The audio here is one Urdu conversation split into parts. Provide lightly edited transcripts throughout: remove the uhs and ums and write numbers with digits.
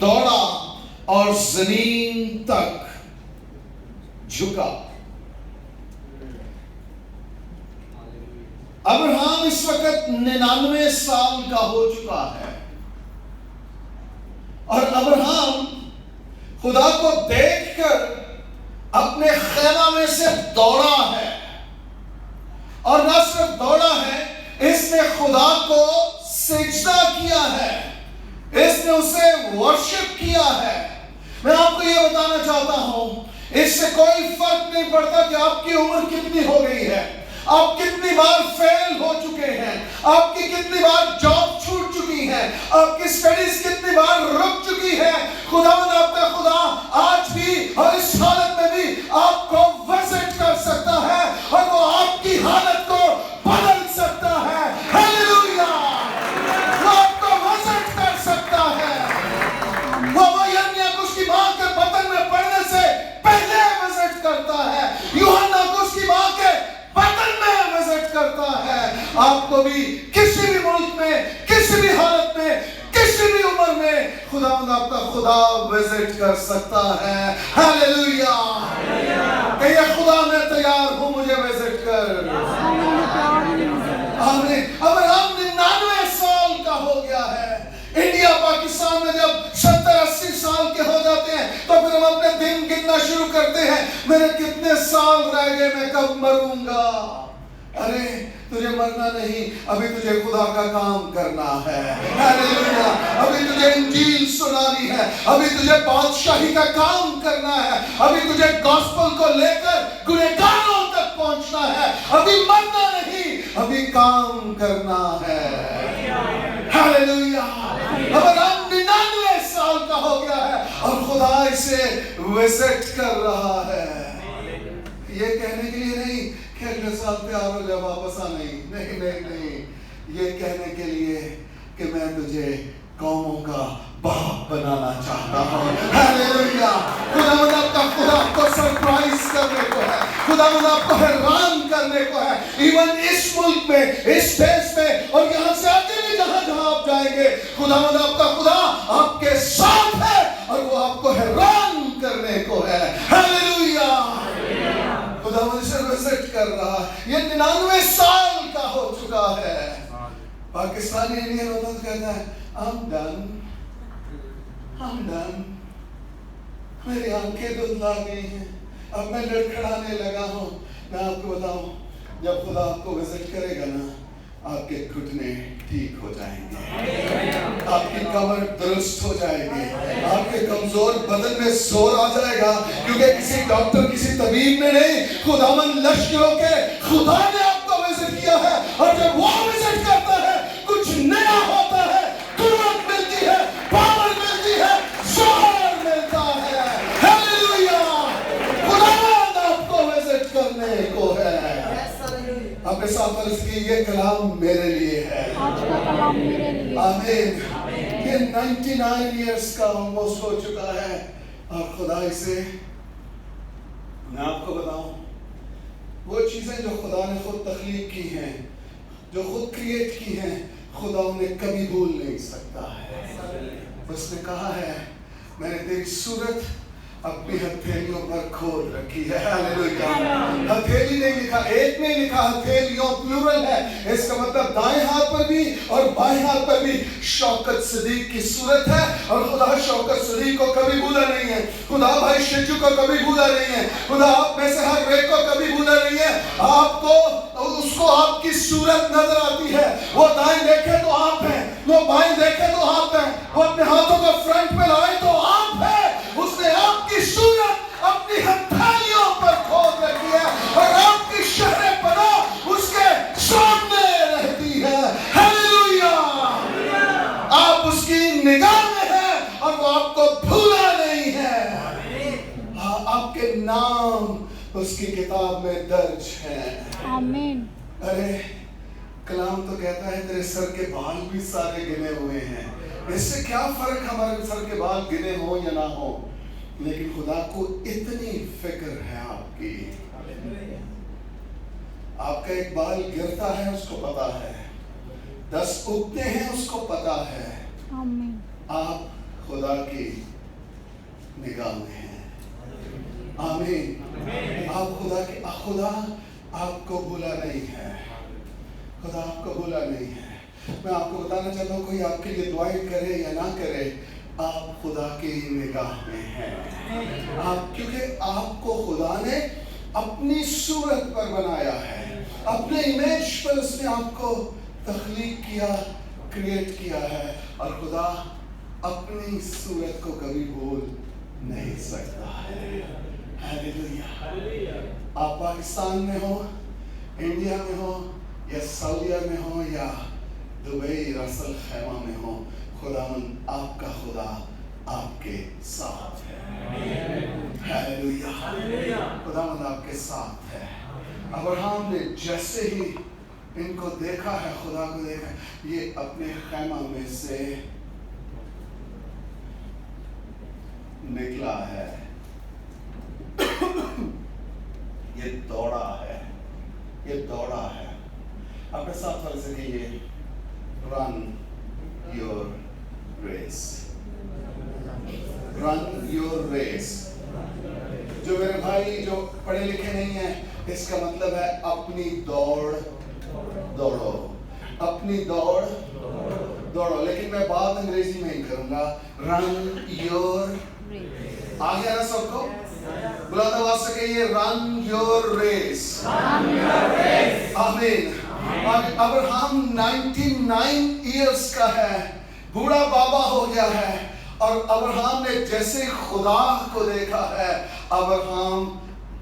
دوڑا اور زمین تک جھکا۔ ابراہیم اس وقت 99 سال کا ہو چکا ہے، اور ابراہیم خدا کو دیکھ کر اپنے خیمہ میں سے دوڑا ہے، اور نہ صرف دوڑا ہے، اس نے خدا کو سجدہ کیا ہے، اس نے اسے ورشپ کیا ہے۔ میں آپ کو یہ بتانا چاہتا ہوں، اس سے کوئی فرق نہیں پڑتا کہ آپ کی عمر کتنی ہو گئی ہے، آپ کتنی بار فیل ہو چکے ہیں، آپ کی کتنی بار جاب چھوٹ چکی ہے، آپ کی سٹڈیز کتنی بار رک چکی ہے، خداوند آپ کا خدا آج بھی اور اس حالت میں بھی آپ کو وزٹ کر سکتا ہے، اور وہ آپ کی حالت کو بدل سکتا ہے۔ ہیلیلویا! وہ آپ کو وزٹ کر سکتا ہے۔ وہ یرمیا کو اس کی ماں کے بطن میں پڑنے سے پہلے وزٹ کرتا ہے، یوحنا کو اس کی ماں کے بطن میں وزٹ کرتا ہے۔ آپ کو بھی کسی بھی ملک میں، کسی بھی حالت میں، کسی بھی عمر میں خداوند آپ کا خدا وزٹ کر سکتا ہے۔ ہیلیلویا! کہیے خدا میں تیار ہوں، مجھے وزٹ کر۔ آمین۔ ابراہیم 99 سال کا ہو گیا ہے۔ انڈیا پاکستان میں جب 70-80 سال کے ہو جاتے ہیں تو پھر ہم اپنے دن گننا شروع کرتے ہیں، میرے کتنے سال رہ گئے، میں کب مروں گا۔ ارے تجھے مرنا نہیں، ابھی تجھے خدا کا کام کرنا ہے۔ ہیلیلویا! ابھی تجھے انجیل سنانی ہے، ابھی تجھے بادشاہی کا کام کرنا ہے، ابھی تجھے گاسپل کو لے کر گنہگاروں تک پہنچنا ہے، ابھی مرنا نہیں، ابھی کام کرنا ہے۔ ہیلیلویا! ابراہیم 99 سال کا ہو گیا ہے اور خدا اسے وزٹ کر رہا ہے۔ یہ کہنے کے لیے نہیں کہ اگلے سال تیار ہو جا واپس آ، نہیں، یہ کہنے کے لیے کہ میں تجھے قوموں کا باپ بنانا چاہتا ہوں۔ ہیلیلویا! خداوند آپ کا خدا آپ کو سرپرائز کرنے کو ہے، خداوند آپ کو حیران کرنے کو ہے، ایون اس ملک میں، اس دیش میں، اور یہاں سے آگے بھی جہاں جہاں آپ جائیں گے، خداوند آپ کا خدا آپ کے ساتھ ہے اور وہ آپ کو حیران کرنے کو ہے۔ ہیلیلویا! خداوند اسے وزٹ کر رہا ہے۔ یہ 99 سال کا ہو چکا ہے۔ پاکستانی انڈین ہوتا کہتا ہے I'm done، میری آنکھیں دھندلا گئی ہیں، اب میں لڑکھڑانے لگا ہوں۔ میں آپ کو بتاؤں، جب خدا آپ کو وزٹ کرے گا نا، آپ کے گھٹنے ٹھیک ہو جائیں گے، آپ کی کمر درست ہو جائے گی، آپ کے کمزور بدن میں زور آ جائے گا، کیونکہ کسی ڈاکٹر، کسی طبیب نے نہیں، خداوند لشکروں کے خدا نے آپ کو وزٹ کیا ہے، اور جب وہ وزٹ کرتا ہے کچھ نیا ہوتا ہے، قوت ملتی ہے، پاور ملتی ہے، زور ملتا ہے۔ ہیلیلویا! خداوند آپ کو وزٹ کرنے کو ہے۔ اپنے ساتھ عرض کی، یہ کلام میرے لیے ہے۔ آج کا کلام میرے لیے۔ آمین۔ یہ 99 ایئرس کا آلموسٹ ہو چکا ہے، اور خدا اسے، میں آپ کو بتاؤں، وہ چیزیں جو خدا نے خود تخلیق کی ہیں، جو خود کریٹ کی ہیں، خدا انہیں کبھی بھول نہیں سکتا ہے۔ اس نے کہا ہے، میں نے تیری صورت اپنی ہتھیلیوں پر کھول رکھی ہے۔ ہیلیلویا! ہتھیلی نہیں لکھا، ایک نہیں لکھا، ہتھیلیوں پلورل ہے۔ اس کا مطلب دائیں ہاتھ پر بھی اور بائیں ہاتھ پر بھی شوکت صدیق کی صورت ہے، اور خدا شوکت صدیق کو کبھی بھولا نہیں ہے، خدا بھائی شجو کو کبھی بھولا نہیں ہے، خدا آپ میں سے ہر ایک کو کبھی بھولا نہیں ہے۔ آپ کو، اس کو آپ کی صورت نظر آتی ہے، وہ دائیں دیکھے تو آپ ہیں، وہ بائیں دیکھے تو آپ ہیں، وہ اپنے ہاتھوں کو فرنٹ پہ لائے تو آپ ہیں۔ اس نے آپ کی صورت اپنی ہتھیلیوں پر کھود رکھی ہے، اور آپ کی شہر پناہ اس کے سامنے رہتی ہے۔ ہیلیلویا! آپ اس کی نگاہ میں ہیں اور وہ آپ کو بھولا نہیں ہے۔ آپ کے نام اس کی کتاب میں درج ہیں۔ آمین۔ ارے کلام تو کہتا ہے تیرے سر کے بال بھی سارے گنے ہوئے ہیں۔ اس سے کیا فرق ہمارے سر کے بال گنے ہوں یا نہ ہوں، لیکن خدا کو اتنی فکر ہے آپ کی۔ آپ کا ایک بال گرتا ہے، اس کو پتا ہے، 10 اگتے ہیں، اس کو پتا ہے۔ آپ خدا کی نگاہ میں ہیں. آمین. آپ خدا آپ کو بھولا نہیں ہے. خدا آپ کو بھولا نہیں ہے. میں آپ کو بتانا چاہتا ہوں کوئی آپ کے لیے دعائیں کرے یا نہ کرے, آپ خدا کی نگاہ میں ہیں. کیونکہ آپ کو خدا نے اپنی صورت پر بنایا ہے, اپنے امیج پر اس نے آپ کو تخلیق کیا, کریٹ کیا ہے, اور خدا اپنی صورت کو کبھی بھول نہیں سکتا ہے. ہیلیلویا. آپ پاکستان میں ہو, انڈیا میں ہو, یا سعودیہ میں ہو, یا دبئی راس الخیمہ میں ہو, خداوند آپ کا خدا آپ کے ساتھ ہے. ہیلیلویا. خداوند آپ کے ساتھ ہے. ابراہیم نے جیسے ہی ان کو دیکھا ہے, خدا کو دیکھا, یہ اپنے خیمہ میں سے نکلا ہے, یہ دوڑا ہے. اپنے ساتھ والے سے کہیے, run your race. Run your race. جو میرے بھائی جو پڑھے لکھے نہیں ہیں, اس کا مطلب ہے اپنی دوڑ دوڑو. اپنی دوڑ دوڑو. لیکن میں بات انگریزی میں ہی کروں گا. رن یور. آ گیا نا سب کو؟ بلند آواز سے کہیے, رن یور ریس. آمین. ابراہیم 99 ایئرس کا ہے, بوڑھا بابا ہو گیا ہے, اور ابراہیم نے جیسے خدا کو دیکھا ہے, ابراہیم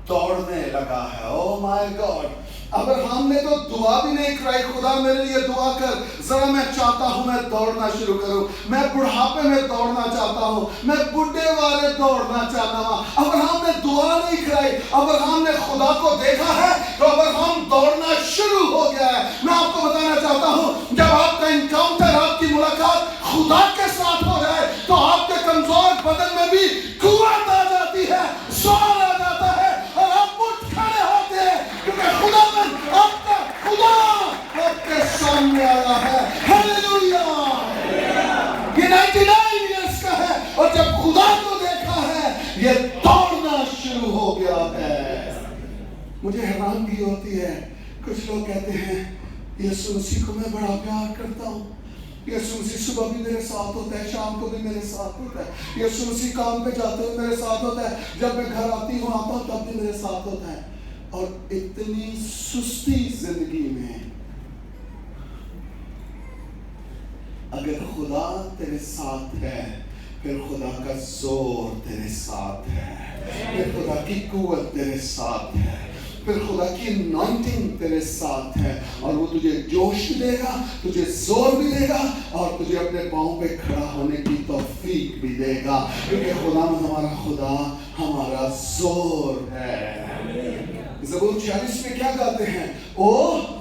دوڑنے لگا ہے. او مائی گاڈ. ابراہیم نے تو دعا بھی نہیں کرائی, خدا میرے لیے دعا کر, ذرا میں چاہتا ہوں میں دوڑنا شروع کروں, میں بڑھاپے میں دوڑنا چاہتا ہوں, میں بڈھے والے دوڑنا چاہتا ہوں. ابراہیم نے دعا نہیں کرائی, ابراہیم نے خدا کو دیکھا ہے تو ابراہیم دوڑنا شروع ہو گیا ہے. میں آپ کو بتانا چاہتا ہوں, جب آپ کا انکاؤنٹر, آپ کی ملاقات خدا کے ساتھ ہو جائے تو آپ کے کمزور بدن میں بھی قوت آ جاتی ہے, زور آ جاتا ہے, اور آپ اٹھ کھڑے ہوتے ہیں, کیونکہ خدا آپ کے سامنے آیا ہے. ہیلیلویا. یہ 99 ایئرس کا ہے, اور جب خدا کو دیکھا ہے یہ دوڑنا شروع ہو گیا ہے. مجھے حیرانگی ہوتی ہے, کچھ لوگ کہتے ہیں یسوع مسیح کو میں بڑا پیار کرتا ہوں, یسوع مسیح صبح بھی میرے ساتھ ہوتا ہے, شام کو بھی میرے ساتھ ہوتا ہے, یسوع مسیح کام پہ جاتے ہوئے میرے ساتھ ہوتا ہے, جب میں گھر آتا ہوں تب بھی میرے ساتھ ہوتا ہے. اور اتنی سستی زندگی میں اگر خدا تیرے ساتھ ہے, پھر خدا کا زور تیرے ساتھ ہے, پھر خدا کی قوت تیرے ساتھ ہے, پھر خدا کی انوائنٹنگ تیرے ساتھ ہے, اور وہ تجھے جوش بھی دے گا, تجھے زور بھی دے گا, اور تجھے اپنے پاؤں پہ کھڑا ہونے کی توفیق بھی دے گا, کیونکہ ہمارا خدا ہمارا زور ہے. زبور 46 میں کیا گاتے ہیں؟ او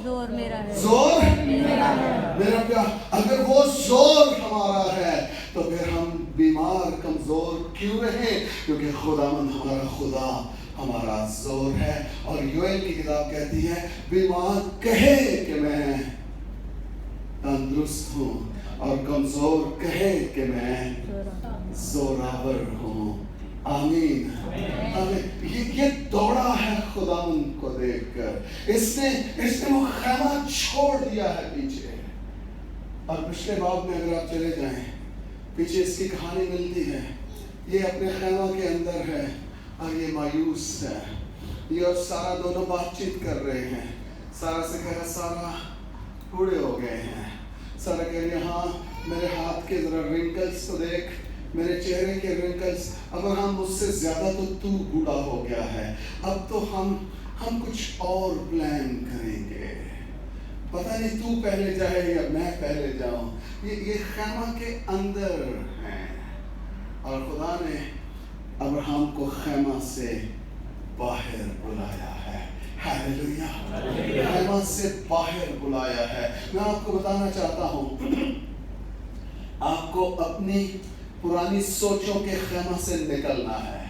زور میرا ہے, زور میرا پیار. اگر وہ زور ہمارا ہے تو پھر ہم بیمار کمزور کیوں رہیں؟ کیونکہ ہمارا خدا ہمارا زور ہے. اور یوئیل کی کتاب کہتی ہے, بیمار کہے کہ میں تندرست ہوں, اور کمزور کہے کہ میں زوراور ہوں. آمین. یہ دوڑا ہے خدا ان کو دیکھ کر, اس نے وہ خیمہ چھوڑ دیا ہے پیچھے. اور پچھلے باب میں اگر آپ چلے جائیں, پیچھے اس کی کہانی ملتی ہے. یہ اپنے خیمہ کے اندر ہے, اور یہ مایوس ہے. یہ اور سارا دونوں بات چیت کر رہے ہیں. سارا سے کہا, سارا بوڑھے ہو گئے ہیں. سارا کہہ رہے, ہاں میرے ہاتھ کے ذرا رنکلز تو دیکھ, میرے چہرے کے رنکلز. اگر ہم مجھ سے زیادہ تو بوڑھا ہو گیا ہے, اب تو ہم کچھ اور پلان کریں گے. پتہ نہیں تو پہلے جائے یا میں پہلے جاؤں. یہ خیمہ کے اندر ہیں, اور خدا نے ابراہیم کو خیمہ سے باہر بلایا ہے. ہیلیلویا. خیمہ سے باہر بلایا ہے. میں آپ کو بتانا چاہتا ہوں, آپ کو اپنی پرانی سوچوں کے خیمہ سے نکلنا ہے.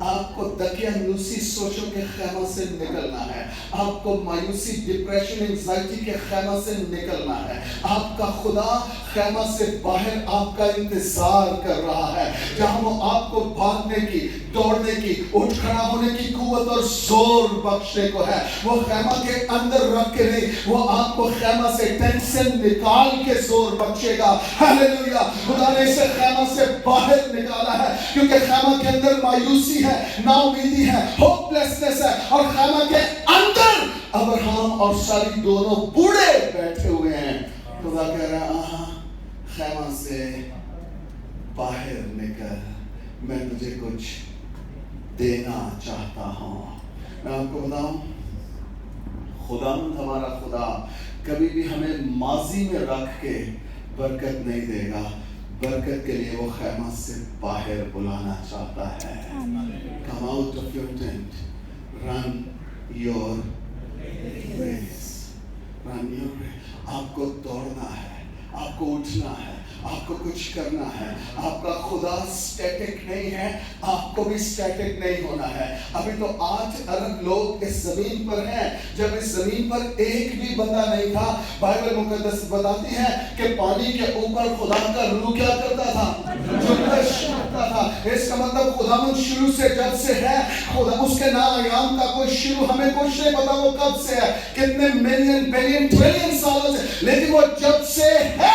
آپ کو دقیانوسی سوچوں کے خیمہ سے نکلنا ہے. آپ کو مایوسی، ڈپریشن، انزائٹی کے خیمہ سے نکلنا ہے. آپ کا خدا خیمہ سے باہر آپ کا انتظار کر رہا ہے، جہاں وہ آپ کو بھاگنے کی، دوڑنے کی، اٹھ کھڑا ہونے کی قوت اور زور بخشنے کو ہے. وہ خیمہ کے اندر رکھ کے نہیں، وہ آپ کو خیمہ سے ٹینشن نکال کے زور بخشے گا. ہاللیلویا. خدا نے اسے خیمہ سے باہر نکالا ہے، کیونکہ خیمہ کے اندر مایوسی ہے، نا امیدی ہے، ہوپ لیسنس ہے، اور خیمہ کے اندر ابراہیم اور ساری دونوں بوڑھے بیٹھے ہوئے ہیں. خدا کہہ رہا ہے خیمہ سے باہر نکل، میں تجھے کچھ دینا چاہتا ہوں. میں آپ کو بتاؤں، خداوند ہمارا خدا کبھی بھی ہمیں ماضی میں رکھ کے برکت نہیں دے گا. برکت کے لیے وہ خیمہ سے باہر بلانا چاہتا ہے. Come out of your tent, run your race. Run your race. آپ کو دوڑنا ہے، آپ کو اٹھنا ہے، آپ کو کچھ کرنا ہے. آپ کا خدا سٹیٹک نہیں ہے، آپ کو بھی سٹیٹک نہیں ہونا ہے. ابھی تو 8 ارب لوگ اس زمین پر ہیں. جب اس زمین پر ایک بھی بندہ نہیں تھا، بائبل مقدس بتاتی ہے کہ پانی کے اوپر خدا کا روح کیا کرتا تھا؟ جنبش کرتا تھا. اس کا مطلب خداوند شروع سے جب سے ہے، خدا اس کے ناایام کا کوئی شروع ہمیں کچھ نہیں پتا وہ کب سے ہے، کتنے ملین بلین ٹریلین سالوں سے، لیکن وہ جب سے ہے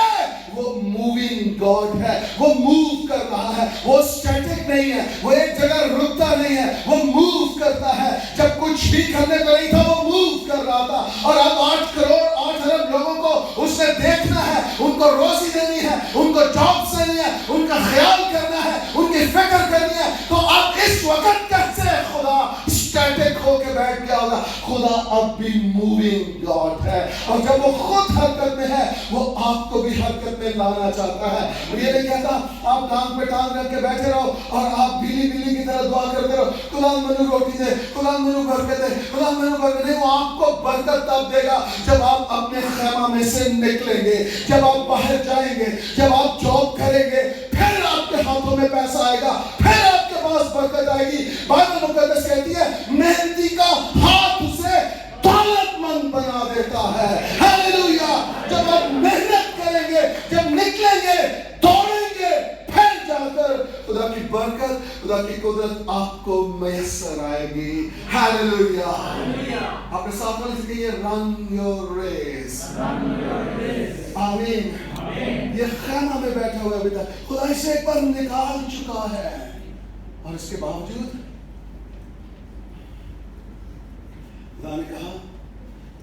وہ موونگ گاڈ ہے. وہ موو کر رہا ہے، وہ سٹیٹک نہیں ہے، وہ ایک جگہ رکتا نہیں ہے، وہ موو کرتا ہے. جب کچھ بھی کرنے کو نہیں تھا وہ موو کر رہا تھا. اور اب 8 کروڑ 8 ارب لوگوں کو اس نے دیکھنا ہے، ان کو روزی دینی ہے، ان کو جابس دینی ہے، ان کا خیال کرنا ہے، ان کی فکر کرنی ہے. تو اب اس وقت کیسے خدا سٹیٹک ہو کے بیٹھ گیا ہوگا؟ خدا اب بھی موونگ گاڈ ہے، اور جب وہ خود حرکت میں ہے وہ آپ کو بھی حرکت میں لانا چاہتا ہے. یہ نہیں کہتا آپ ٹانگ پہ ٹانگ رکھ کے بیٹھے رہو اور آپ بلی بلی کی طرح دعا کرتے رہو، خدا مجھے روٹی دے، خدا مجھے برکت دے، خدا مجھے برکت دے. وہ آپ کو برکت تب دے گا جب آپ اپنے خیمہ میں سے نکلیں گے، جب آپ باہر جائیں گے، جب آپ جاب کریں گے، پھر آپ کے ہاتھوں میں پیسہ آئے گا، پھر آپ کے پاس برکت آئے گی. بائبل مقدس کہتی ہے محنتی کا ہاتھ اسے دولت مند بنا دیتا ہے. ہاللیلویا. جب آپ محنت کریں گے، جب نکلیں گے، دوڑیں گے، پھر جا کر خدا کی برکت، خدا کی قدرت آپ کو میسر آئے گی. ہاللیلویا. اپنے ساتھ والے سے کہیے رن یور ریس. آمین. یہ خیمہ میں بیٹھا ہوا بیٹا خدا اسے ایک بار نکال چکا ہے، اور اس کے باوجود خدا نے کہا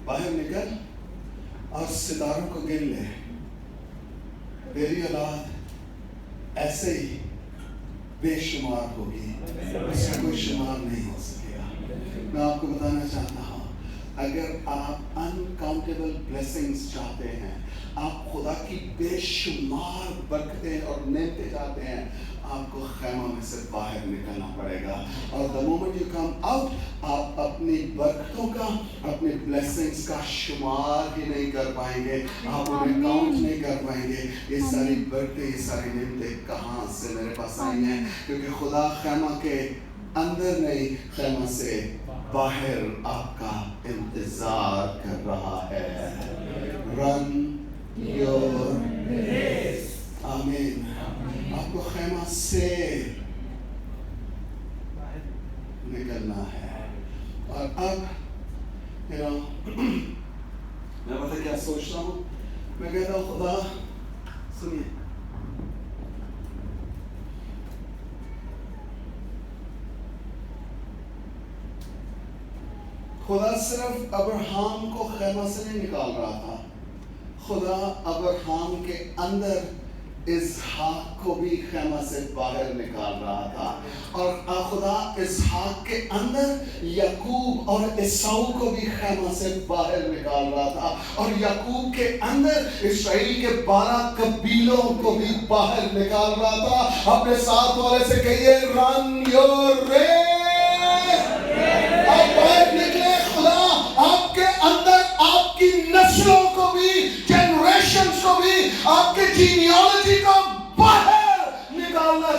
باہر نکل اور ستاروں کو گن لے، تیری اولاد ایسے ہی بے شمار ہوگی، اس کا کوئی شمار نہیں ہو سکے گا. میں آپ کو بتانا چاہتا ہوں، اگر آپ انکاؤنٹیبل بلیسنگز چاہتے ہیں، آپ خدا کی بے شمار برکتیں اور نعمتیں چاہتے ہیں، آپ کو خیمہ میں سے باہر نکلنا پڑے گا. اور the moment you come out، آپ اپنی برکتوں کا، اپنی بلیسنگز کا شمار ہی نہیں کر پائیں گے، آپ انہیں کاؤنٹ نہیں کر پائیں گے. یہ ساری برکتیں، یہ ساری نعمتیں کہاں سے میرے پاس آئی ہیں؟ کیونکہ خدا خیمہ کے اندر نہیں، خیمہ سے باہر آپ کا انتظار کر رہا ہے. Run your race. آمین. آپ کو خیمہ سے نکلنا ہے. اور اب میں پتہ کیا سوچتا ہوں، میں کہتا ہوں خدا سنیے، خدا صرف ابراہیم کو خیمہ سے نہیں نکال رہا تھا، خدا ابراہیم کے اندر اسحاق کو بھی خیمہ سے باہر نکال رہا تھا، اور خدا اسحاق کے اندر یعقوب اور عیساؤ کو بھی خیمہ سے باہر نکال رہا تھا، اور یعقوب کے اندر اسرائیل کے 12 قبیلوں کو بھی باہر نکال رہا تھا. اپنے ساتھ والے سے کہیے رن یور ریس. آپ باہر نکلے، خدا آپ کے اندر آپ کی نسلوں کو بھی، جنریشنز کو بھی، آپ کے جینیالوجی کو باہر نکالنا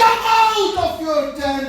come out of your tent,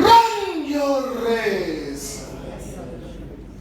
run your race.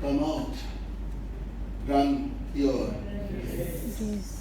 come out, run your race.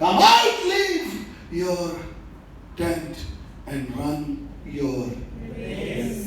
Come out, leave your tent and run your race.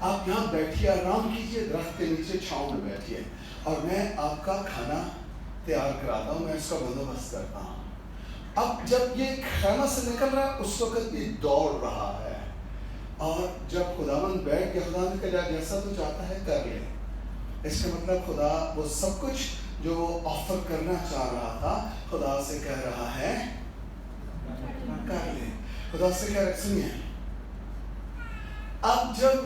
آپ یہاں بیٹھیے, آرام کیجیے, درخت کے نیچے چھاؤں میں بیٹھیے, اور میں آپ کا کھانا تیار کراتا ہوں, میں اس کا بندوبست کرتا ہوں. اب جب یہ خیمہ سے نکل رہا ہے اس وقت بھی دوڑ رہا ہے, اور جب خداوند بیٹھ کے خدا نے کہا جیسا تو چاہتا ہے کر لے. اس کا مطلب خدا وہ سب کچھ جو وہ آفر کرنا چاہ رہا تھا خدا سے کہہ رہا ہے کر لے. خدا سے کہہ رہا, سنیے, اب جب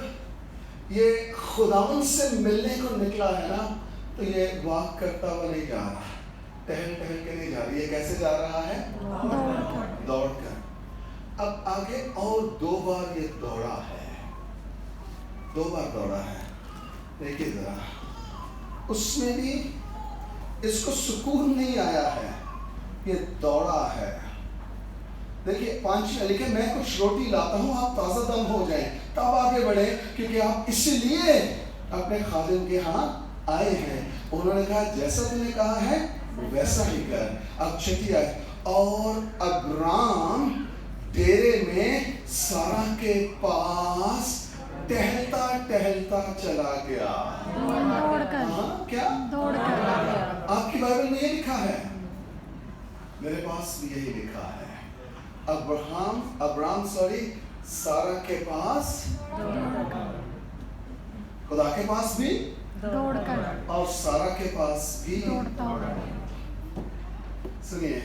یہ خداوند سے ملنے کو نکلا ہے نا تو یہ واک کرتا ہوا نہیں جا رہا, ٹہل ٹہل کے نہیں جا رہا, یہ کیسے جا رہا ہے؟ دوڑ کر. اب آگے اور 2 بار یہ دوڑا ہے, 2 بار دوڑا ہے. دیکھیے ذرا, اس میں بھی اس کو سکون نہیں آیا ہے, یہ دوڑا ہے. دیکھیے 5 میں لکھے میں کچھ روٹی لاتا ہوں, آپ تازہ دم ہو جائیں تب آگے بڑھیں, کیونکہ آپ اس لیے اپنے خادم کے ہاں آئے ہیں. انہوں نے کہا جیسا تم نے کہا ہے ویسا ہی کر. اب 6 آئے, اور ابرام ڈیرے میں سارا کے پاس ٹہلتا ٹہلتا چلا گیا. دوڑ کر. کیا دوڑ کر. آپ کی بائبل میں یہ لکھا ہے, میرے پاس بھی یہی لکھا ہے. ابرام سارا کے پاس, خدا کے پاس بھی دوڑ کر, اور سارا کے پاس بھی دوڑتا ہوا. سنیے,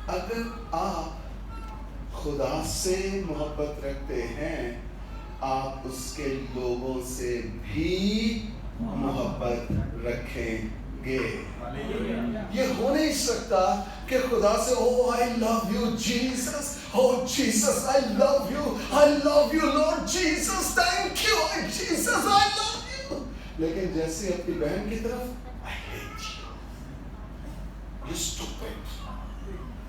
اگر آپ خدا سے محبت رکھتے ہیں آپ اس کے لوگوں سے بھی محبت رکھیں گے. یہ ہو نہیں سکتا کہ خدا سے oh I love you Jesus, oh Jesus I love you Lord Jesus, thank you Jesus I love you, لیکن جیسے اپنی بہن کی طرف I hate you, you stupid,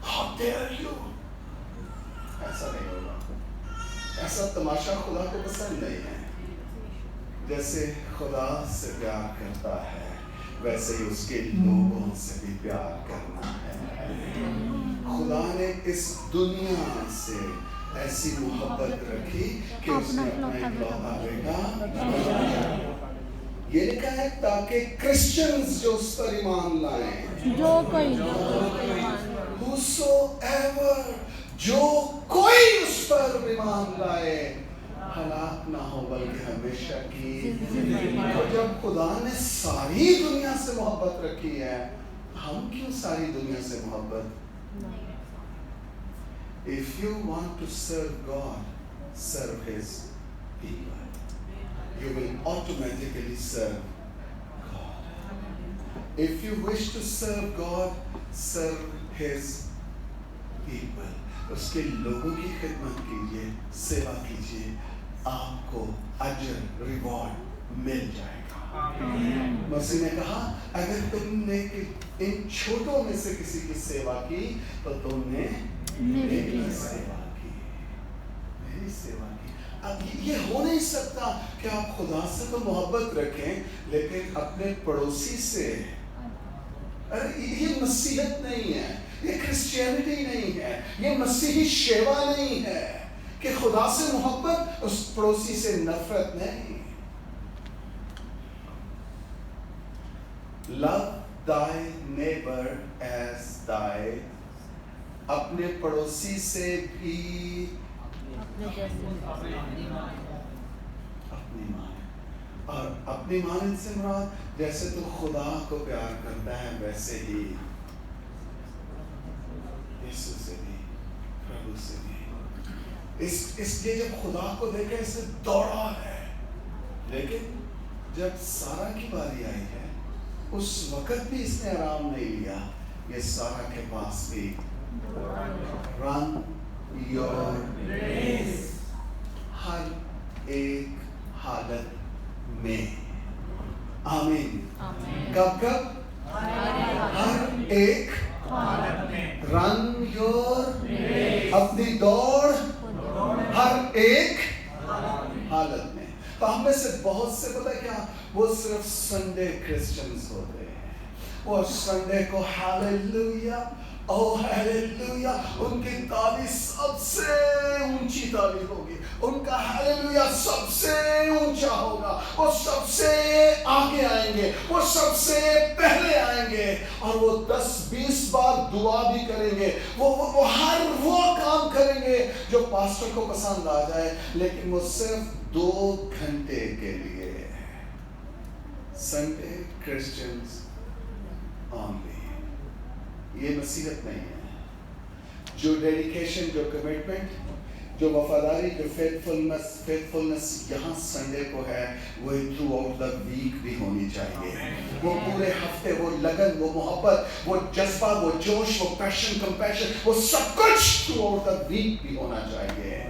how dare you, ایسا نہیں ہوگا. ایسا تماشا خدا کو پسند نہیں ہے. جیسے خدا سے پیار کرتا ہے ویسے ہی اس کے لوگوں سے بھی پیار کرنا ہے. خدا نے اس دنیا سے ایسی محبت رکھی کہ اس نے اپنا اکلوتا بیٹا, یہ لکھا ہے تاکہ کرسچنز جو اس پر ایمان لائیں, جو کوئی whosoever جو کوئی اس پر ایمان لائے ہلاک نہ ہو بلکہ ہمیشہ کی. اور جب خدا نے ساری دنیا سے محبت رکھی ہے, ہم کیوں ساری دنیا سے محبت؟ If you want to serve God, serve His people. You will automatically serve God. If you wish to serve God, serve His people. اس کے لوگوں کی خدمت کیجیے, سیوا کیجیے, آپ کو اجر ریوارڈ مل جائے گا. مسیح نے کہا اگر تم نے ان چھوٹوں میں سے کسی کی سیوا کی تو تم نے میری سیوا کی, میری سیوا کی. اب یہ ہو نہیں سکتا کہ آپ خدا سے تو محبت رکھیں لیکن اپنے پڑوسی سے, یہ مسیحیت نہیں ہے, یہ کرسچینٹی نہیں ہے, یہ مسیحی شیوا نہیں ہے کہ خدا سے محبت اس پڑوسی سے نفرت نہیں. Love thy neighbor as thy, اپنے پڑوسی سے بھی اپنی مان, اور اپنی مان سے مراد جیسے تو خدا کو پیار کرتا ہے ویسے ہی یسوع سے بھی, پربھو سے بھی. اس لیے جب خدا کو دیکھا اسے دوڑا ہے, لیکن جب سارا کی باری آئی ہے اس وقت بھی اس نے آرام نہیں لیا. یہ سارا کے پاس بھی run your race, ہر ایک حالت میں. آمین. کب ہر ایک حالت میں. run your race, اپنی دوڑ ہر ایک حالت میں. تو ہم میں سے بہت سے پتہ کیا, وہ صرف سنڈے کرسچنز ہوتے ہیں, وہ سنڈے کو ہاللویا اوہ ہیلیلویا، ان کی تعریف سب سے اونچی تعریف ہوگی، ان کا ہیلیلویا سب سے اونچا ہوگا، وہ سب سے آگے آئیں گے، وہ سب سے پہلے آئیں گے، اور وہ 10-20 بار دعا بھی کریں گے، وہ ہر وہ کام کریں گے جو پاسٹر کو پسند آ جائے، لیکن وہ صرف 2 گھنٹے کے لیے۔ سنڈے کرسچنز اونلی، یہ نصیحت نہیں ہے۔ جو ڈیڈیکیشن، جو کمٹمنٹ، جو وفاداری، جو فیتھفلنس یہاں سنڈے کو ہے، وہ تھرو آؤٹ دا ویک بھی ہونی چاہیے۔ وہ پورے ہفتے وہ لگن، وہ محبت، وہ جذبہ، وہ جوش، وہ پیشن، کمپیشن، وہ سب کچھ تھرو آؤٹ دا ویک بھی ہونا چاہیے۔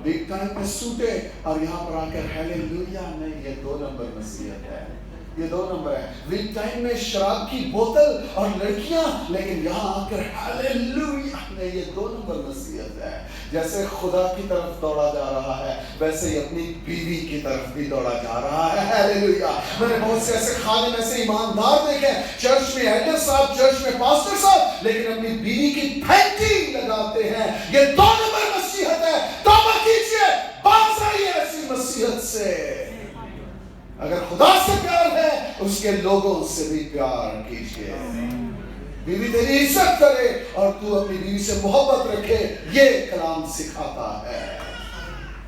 ویک ٹائم میں سوٹے اور یہاں پر آ کر ہیلیلویا نہیں، یہ 2 نمبر نصیحت ہے، یہ 2 نمبر ہے۔ ویک ٹائم میں شراب کی بوتل اور لڑکیاں، لیکن یہاں آ کر ہیلیلویا نہیں، یہ 2 نمبر نصیحت ہے۔ جیسے خدا کی طرف دوڑا جا رہا ہے، ویسے ہی اپنی بیوی کی طرف بھی دوڑا جا رہا ہے۔ ہیلیلویا۔ میں نے بہت سے ایسے خادم، ایسے ایماندار دیکھے، چرچ میں ایلڈر صاحب، چرچ میں پاسٹر صاحب، لیکن اپنی بیوی کی پھینٹی لگاتے ہیں۔ یہ 2 نمبر نصیحت ہے۔ توبہ کیجیے، باز آئیے ایسی نصیحت سے۔ اگر خدا سے پیار ہے، اس کے لوگوں سے بھی پیار کیجیے۔ بیوی تیری عزت کرے اور تو اپنی بیوی سے محبت رکھے، یہ کلام سکھاتا ہے۔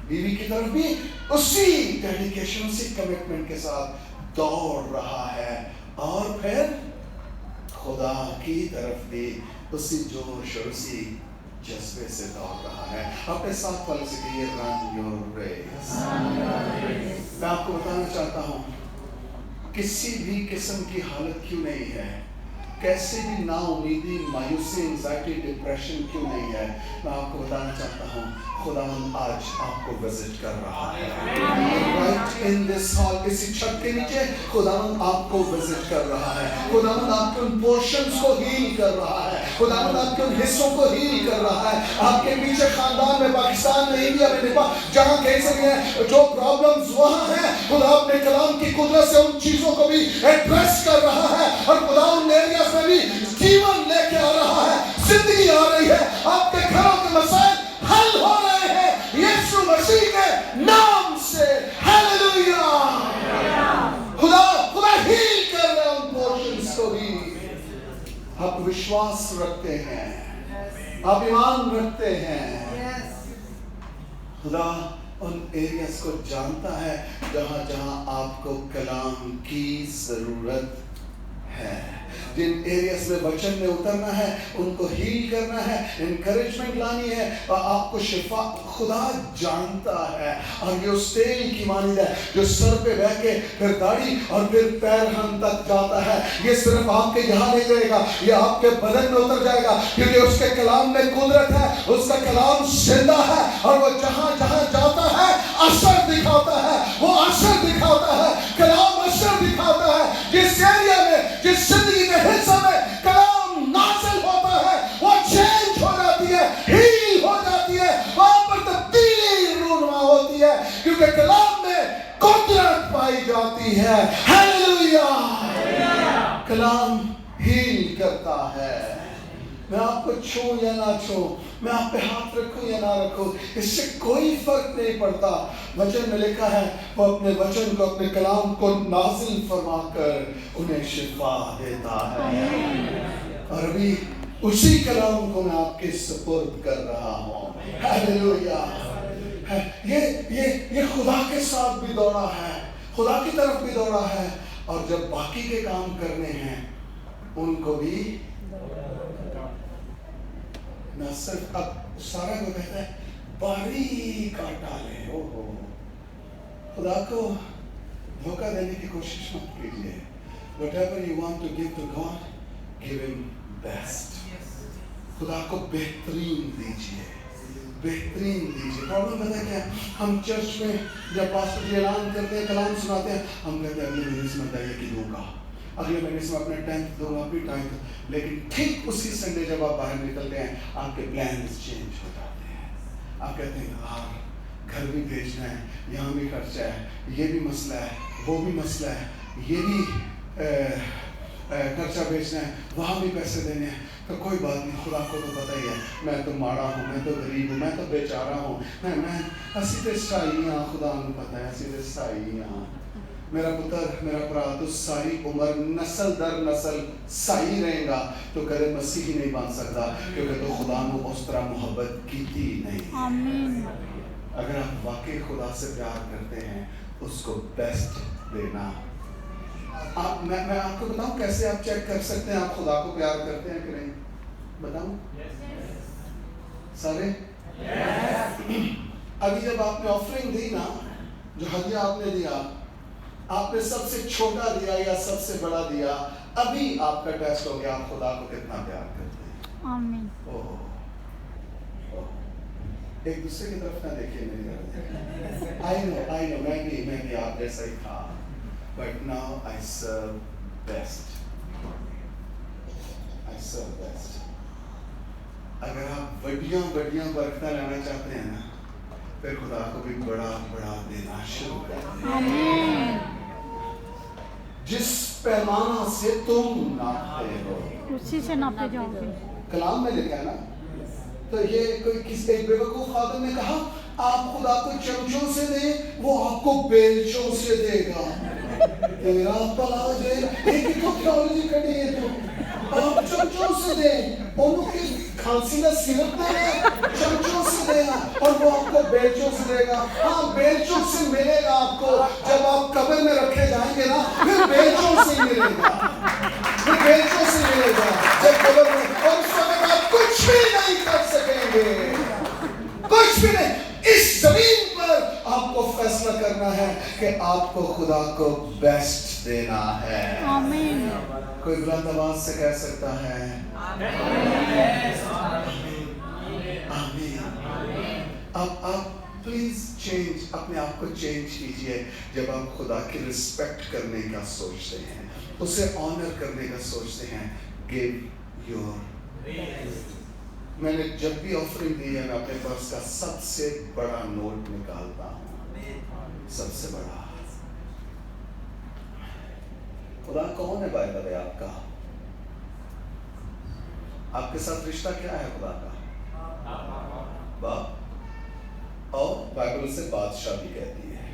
بیوی کی طرف بھی اسی ڈیڈیکیشن، اسی کمٹمنٹ کے ساتھ دوڑ رہا ہے، اور پھر خدا کی طرف بھی اسی جوش اور اسی جذبے سے دوڑ رہا ہے۔ اپنے ساتھ والے سے کہیے رن یور ریس۔ میں آپ کو بتانا چاہتا ہوں، کسی بھی قسم کی حالت کیوں نہیں ہے، کیسے بھی نا امیدی، مایوسی، انزائٹی، ڈپریشن کیوں نہیں ہے، میں آپ کو بتانا چاہتا ہوں، خداوند آج آپ کو وزٹ کر رہا ہے۔ رائٹ ان دس ہال، کسی چھت کے نیچے خداوند آپ کو وزٹ کر رہا ہے۔ خداوند آپ کے ان پورشنز کو ہیل کر رہا ہے، خداوند آپ کے ان حصوں کو ہیل کر رہا ہے۔ آپ کے پیچھے خاندان میں، پاکستان میں، انڈیا میں، نیپال، جہاں کیسے بھی ہیں، جو پرابلمز وہاں ہیں، خدا اپنے کلام کی قدرت سے ان چیزوں کو بھی ایڈریس کر رہا ہے، اور خدا ان ایریاز میں بھی جیون لے کے آ رہا ہے، زندگی آ رہی ہے، آپ کے گھروں کے مسائل حل ہو رہے ہیں یسوع مسیح کے نام سے۔ ہیلیلویا۔ خدا ہیل کر رہے ہیں ان پورشنز کو بھی۔ آپ وشواس رکھتے ہیں، آپ ایمان رکھتے ہیں، خدا ان ایریاز کو جانتا ہے جہاں جہاں آپ کو کلام کی ضرورت ہے۔ جن ایریاز میں وچن میں اترنا ہے، ان کو ہیل کرنا ہے، انکریجمنٹ لانی ہے، اور آپ کو شفا خدا جانتا ہے۔ اور یہ اس تیل کی مانند ہے جو سر پہ بہ کے پھر داڑھی اور پھر پیر ہم تک جاتا ہے، یہ صرف آپ کے یہاں نہیں جائے گا، یہ آپ کے بدن میں اتر جائے گا، کیونکہ اس کے کلام میں قدرت ہے، اس کا کلام زندہ ہے، اور وہ جہاں جہاں جاتا ہے اثر دکھاتا ہے، وہ اثر دکھاتا ہے، کلام اثر دکھاتا ہے۔ جس ایریا میں، جس زندگی کے حصہ میں کلام نازل ہوتا ہے، وہ چینج ہو جاتی ہے، ہیل ہو جاتی ہے، وہاں پر تبدیلی رونما ہوتی ہے، کیونکہ کلام میں قدرت پائی جاتی ہے۔ ہیلیلویا۔ کلام ہیل کرتا ہے۔ میں آپ کو چھوں یا نہ چھوں، میں آپ پہ ہاتھ رکھوں یا نہ رکھوں، اس سے کوئی فرق نہیں پڑتا۔ وچن میں لکھا ہے وہ اپنے وچن کو، اپنے کلام کو نازل فرما کر انہیں شفا دیتا ہے، اور ابھی اسی کلام کو میں آپ کے سپرد کر رہا ہوں۔ ہیلیلویا۔ یہ خدا کے ساتھ بھی دوڑا ہے، خدا کی طرف بھی دوڑا ہے، اور جب باقی کے کام کرنے ہیں ان کو بھی نہ صرف اب سارا کو کہتا ہے باریک آٹا لے۔ خدا کو دھوکہ دینے کی کوشش مت کیجیے۔ Whatever you want to give to God, give him best۔ خدا کو بہترین دیجیے، بہترین دیجیے۔ پرابلم پتہ کیا ہے، ہم چرچ میں جب پاسٹر جی اعلان کرتے ہیں، کلام سناتے ہیں، ہم کہتے ہیں اگلے مہینے سے میں دائیں کی دوں گا، اگلے مہینے سے میں اپنے 10th دوں گا، اپنی 10th۔ لیکن ٹھیک اسی سنڈے جب آپ باہر نکلتے ہیں، آپ کے پلانز چینج ہو جاتے ہیں۔ آپ کہتے ہیں یار گھر بھی بھیجنا ہے، یہاں بھی خرچہ ہے، یہ بھی مسئلہ ہے، وہ بھی مسئلہ ہے، یہ بھی خرچہ بھیجنا ہے، وہاں بھی پیسے دینے ہیں۔ تو کوئی بات نہیں, خدا کو تو پتہ ہی ہے میں تو ماڑا ہوں, میں تو غریب ہوں, میں تو بیچارہ ہوں, میں اسی تے سائی ہاں, خدا کو پتہ ہے اسی تے سائی ہاں. میرا پتر میرا برا تو ساری عمر نسل در نسل سائی رہے گا تو کدے مسیحی نہیں بن سکتا, کیونکہ تو خدا کو اس طرح محبت کیتی نہیں. آمین. اگر آپ واقعی خدا سے پیار کرتے ہیں اس کو بیسٹ دینا. میں آپ کو بتاؤں کیسے آپ چیک کر سکتے ہیں آپ خدا کو پیار کرتے ہیں کہ نہیں, بتاؤں سارے. ابھی جب آپ نے آفرنگ دی نا, جو ہدیہ آپ نے دیا, آپ نے سب سے چھوٹا دیا یا سب سے بڑا دیا, ابھی آپ کا ٹیسٹ ہو گیا آپ خدا کو کتنا پیار کرتے ہیں. آمین. ایک دوسرے کی طرف نہ دیکھیے میری طرف. I know میں بھی آپ جیسا ہی تھا, but now I serve best. اگر آپ بڑیاں برکتیں لانا چاہتے ہیں نا, پھر خدا کو بھی بڑا دینا شروع کر دیں. آمین. جس پیمانہ سے تم ناپتے ہو اسی سے ناپے جاؤ گے. کلام میں لکھا ہے نا. تو یہ کوئی کسی ایک بیوقوف خادم نے کہا آپ خدا کو چمچوں سے دیں, وہ آپ کو بیلچوں سے دے گا. تیرا پلا ہو جائے. ایک تو تھیولوجی کٹی ہے, تو آپ چمچوں سے دیں, انہوں کی کھانسی کا سیرپ دینا, چمچوں سے دینا, اور وہ آپ کو بیلچوں سے دے گا. ہاں بیلچوں سے ملے گا آپ کو, جب آپ قبر میں رکھے جائیں گے نا پھر بیلچوں سے ملے گا, پھر بیلچوں سے ملے گا جب قبر میں. اور اس وقت آپ کچھ بھی نہیں کر سکیں گے, کچھ بھی نہیں. اس زمین پر آپ کو فیصلہ کرنا ہے کہ آپ کو خدا کو بیسٹ دینا ہے. آمین. کوئی بلند آواز سے کہہ سکتا ہے آمین. آپ پلیز چینج, اپنے آپ کو چینج کیجئے. جب آپ خدا کی رسپیکٹ کرنے کا سوچتے ہیں, اسے آنر کرنے کا سوچتے ہیں, give your. میں نے جب بھی آفرنگ دی ہے, میں اپنے پرس کا سب سے بڑا نوٹ نکالتا ہوں, سب سے بڑا. خدا کون ہے بائبل ہے آپ کا, آپ کے ساتھ رشتہ کیا ہے خدا کا؟ باپ. اور بائبل سے بادشاہ بھی کہتی ہے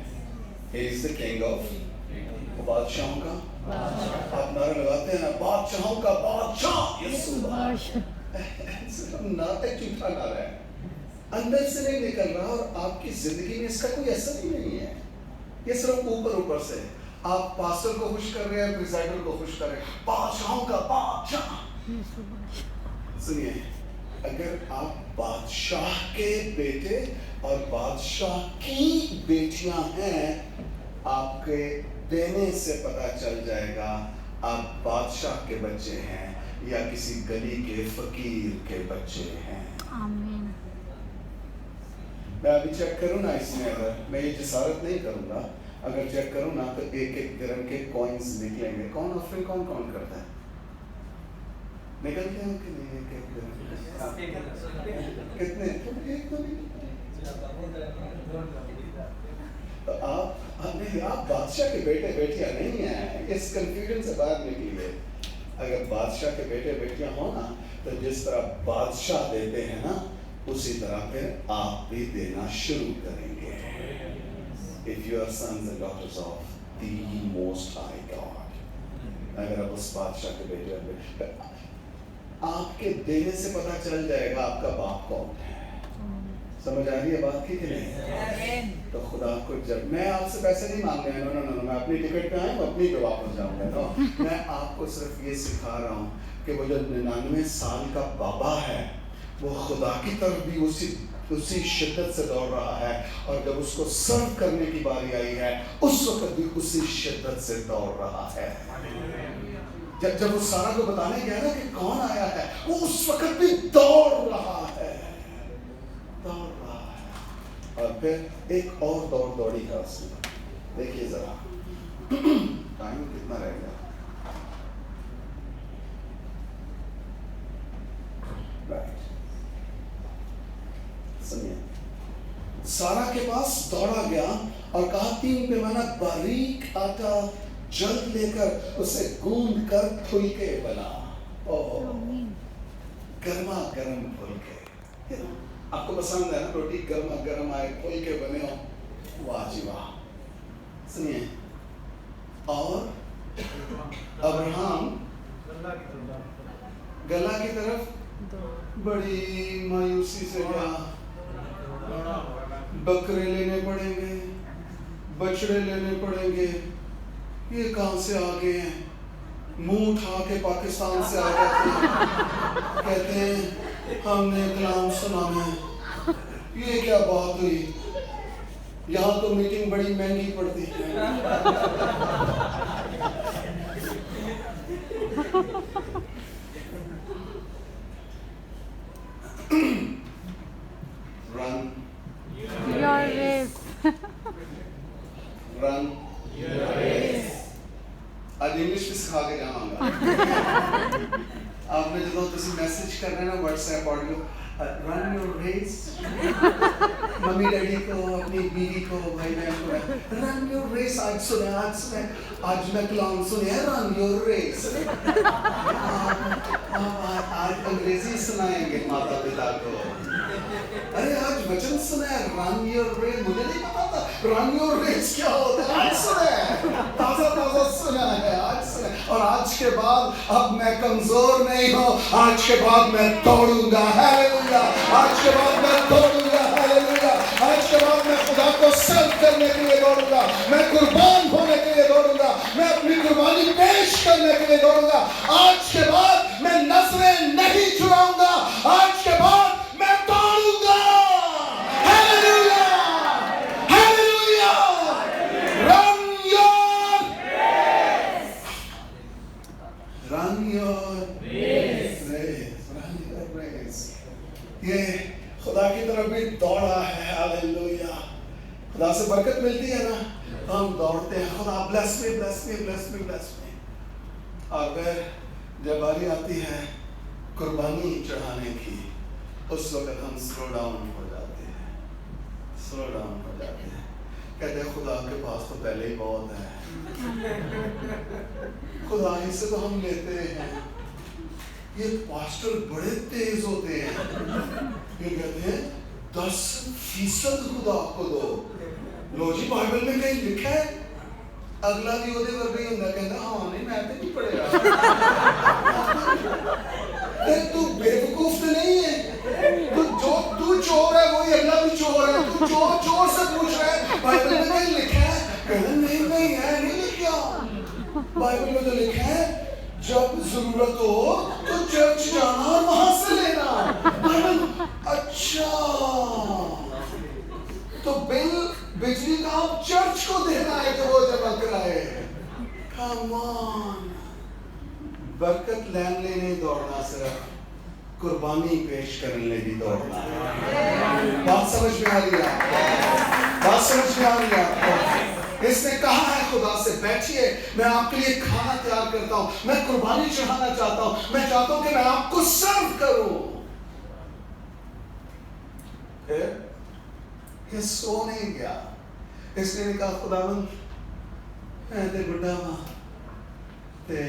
He is the king of. وہ بادشاہوں کا, آپ نعرہ لگاتے ہیں نا, بادشاہوں کا بادشاہ یسوع. نعرہ جھوٹا نعرہ ہے, اندر سے نہیں نکل رہا, اور آپ کی زندگی میں اس کا کوئی اثر ہی نہیں ہے. یہ صرف اوپر سے آپ پاسٹر کو خوش کر رہے ہیں, پریزائڈر کو خوش کر رہے ہیں, بادشاہوں کا بادشاہ. سنیے, اگر آپ بادشاہ کے بیٹے اور بادشاہ کی بیٹیاں ہیں, آپ کے دینے سے پتہ چل جائے گا آپ بادشاہ کے بچے ہیں یا کسی گلی کے فقیر کے بچے ہیں. آمین. میں ابھی چیک کروں نا اس میں, اگر میں یہ جسارت نہیں کروں گا, اگر چیک کروں نا تو ایک درہم کے کوئنز نکلیں گے. کون آفرنگ کون کرتا ہے, نکلتے ہیں کہ نہیں؟ ایک درہم کتنے؟ ایک تو نہیں. تو آپ بادشاہ کے بیٹے بیٹیاں نہیں ہیں, اس کنفیوژن سے باہر نکلیے. اگر بادشاہ کے بیٹے بیٹیاں ہوں نا, تو جس طرح بادشاہ دیتے ہیں نا, اسی طرح پھر آپ بھی دینا شروع کریں گے. If you are sons and daughters of the Most High God, اگر آپ اس بادشاہ کے بیٹے, آپ کے دینے سے پتہ چل جائے گا آپ کا باپ کون ہے. سمجھ آ رہی ہے بات کی کہ نہیں؟ تو خدا کو جب میں آپ سے پیسے نہیں مانگ رہا ہوں, نو میں اپنی ٹکٹ پہ آئیں, اپنی پہ واپس جاؤں گا. نو, میں آپ کو صرف یہ سکھا رہا ہوں کہ وہ جو 99 سال کا بابا ہے, وہ خدا کی طرف بھی اسی شدت سے دوڑ رہا ہے, اور جب اس کو سرو کرنے کی باری آئی ہے, اس وقت بھی اسی شدت سے دوڑ رہا ہے. جب وہ سارا کو بتانے گیا نا کہ کون آیا ہے, وہ اس وقت بھی دوڑ رہا ہے. اور پھر ایک اور دوڑی ہے اس میں. دیکھیے ذرا ٹائم کتنا رہ گیا. سنیے, سارا کے پاس دوڑا گیا اور کہا 3 پیمانہ باریک آٹا جلد لے کر اسے گوندھ کر پھلکے بنا. گرما گرم پھلکے. آپ کو پسند ہے نا روٹی گرما گرم آئے پھلکے بنے ہو, واہ جی واہ. سنیے, اور ابراہم گلا کی طرف بڑی مایوسی سے گیا. بکرے لینے پڑیں گے, بچڑے لینے پڑیں گے, یہ کہاں سے آ گئے ہیں؟ منہ اٹھا کے پاکستان سے آ جاتے ہیں, کہتے ہیں ہم نے کلام سنا ہے. یہ کیا بات ہوئی؟ یہاں تو میٹنگ بڑی مہنگی پڑتی ہے. Run your race. run آج انگلش بھی سکھا کے جاؤں گا. آپ نے جدوں تسی میسج کرنا ہے نا WhatsApp audio, run your race, mummy daddy کو, اپنی بیوی کو, بھائی بہن کو, رن یور ریس. آج میں کلام سنے ہیں رن یور ریس. آج انگریزی سنائیں گے ماتا پتا کو. ارے آج وچن سنا ہے رن یور ریس, مجھے نہیں پتا تھا رن یور ریس کیا ہوتا ہے. آج سنا ہے, تازہ تازہ سنا ہے, آج سنا ہے. اور آج کے بعد اب میں کمزور نہیں ہوں, آج کے بعد میں دوڑوں گا. ہیلیلویا. آج کے بعد میں دوڑوں گا. ہیلیلویا. آج کے بعد میں خدا کو سرو کرنے کے لیے دوڑوں گا, میں قربان ہونے کے لیے دوڑوں گا, میں اپنی قربانی پیش کرنے کے لیے دوڑوں گا. آج کے بعد میں نظریں نہیں چراؤں گا, آج کے بعد میں دوڑوں گا. Hallelujah. Hallelujah. Run your run your race. Run your race. یہ خدا کی طرف بھی دوڑا ہے. ہیلیلویا. خدا سے برکت ملتی ہے نا, ہم دوڑتے ہیں. خدا بلیس می, بلیس می, بلیس می, بلیس می. اور پھر جب باری آتی ہے قربانی چڑھانے کی, اس وقت ہم سلو ڈاؤن ہو جاتے ہیں. سلو ڈاؤن ہو جاتے ہیں, کہتے ہیں خدا کے پاس تو پہلے ہی بہت ہے, خدا ہی سے تو ہم لیتے ہیں. یہ پاسٹر بڑے تیز ہوتے ہیں, یہ کہتے ہیں 10% خدا کو دو. لو جی بائبل میں کہیں لکھا ہے, اگلا بھی وہ دے ورگا ہی ہوتا, کہتا ہاں نہیں میں تو نہیں پڑھے گا. تو بیوقوف تو نہیں ہے, تو چور ہے وہی اگلا بھی چور ہے, تو چور سے پوچھ رہا ہے بائبل میں کہیں لکھا ہے, کہتا نہیں ہے, نہیں لکھا. بائبل میں تو لکھا ہے جب ضرورت ہو تو چرچ جانا اور وہاں سے لینا. اچھا تو بجلی کا آپ چرچ کو دینا ہے کہ وہ جمع کرائے. کم آن. برکت لینے نہیں دوڑنا, صرف قربانی پیش کرنے بھی دوڑنا ہے. بات سمجھ میں آ رہی ہے؟ بات سمجھ میں آ رہی ہے؟ اس نے کہا ہے خدا سے بیٹھیے, میں آپ کے لیے کھانا تیار کرتا ہوں, میں قربانی چڑھانا چاہتا ہوں, میں چاہتا ہوں کہ میں آپ کو سرو کروں. یہ سو نہیں گیا, اس نے کہا خداوند میں تے بڑھا ہاں تے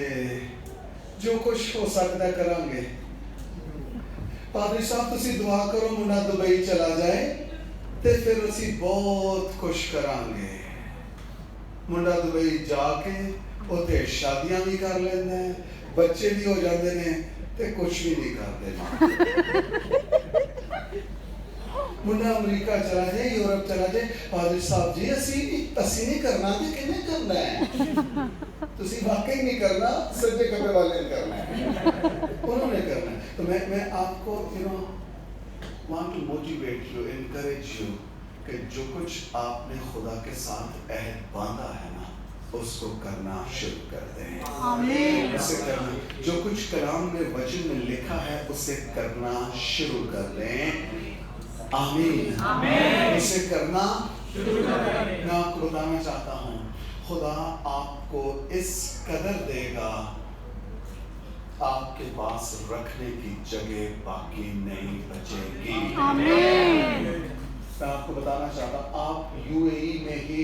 جو کچھ ہو سکتا کریں گے. پادری صاحب تسی دعا کرو منڈا دبئی چلا جائے تے پھر اسی بہت خوش کریں گے. منڈا دبئی جا کے اوتے شادیاں بھی کر لینا ہے, بچے بھی ہو جاتے ہیں تے کچھ بھی نہیں کرتے. منڈا امریکہ چلا جائے, یورپ چلا جائے, پادری صاحب جی اسی نہیں کرنا تے کنے کرنا ہے, تسی واقعی نہیں کرنا, سجے کبے والے نے کرنا ہے, انہوں نے کرنا ہے. تو میں آپ کو want to motivate you, encourage you کہ جو کچھ آپ نے خدا کے ساتھ عہد باندھا ہے نا, اس کو کرنا شروع کر دیں. آمین. اسے کرنا, جو کچھ کلام میں وچن میں لکھا ہے اسے کرنا شروع کر دیں. آمین. آمین. اسے کرنا شروع کر دیں. میں آپ کو بتانا چاہتا ہوں خدا آپ کو اس قدر دے گا, آپ کے پاس رکھنے کی جگہ باقی نہیں بچے گی. آمین. میں آپ کو بتانا چاہتا ہوں آپ UAE میں ہی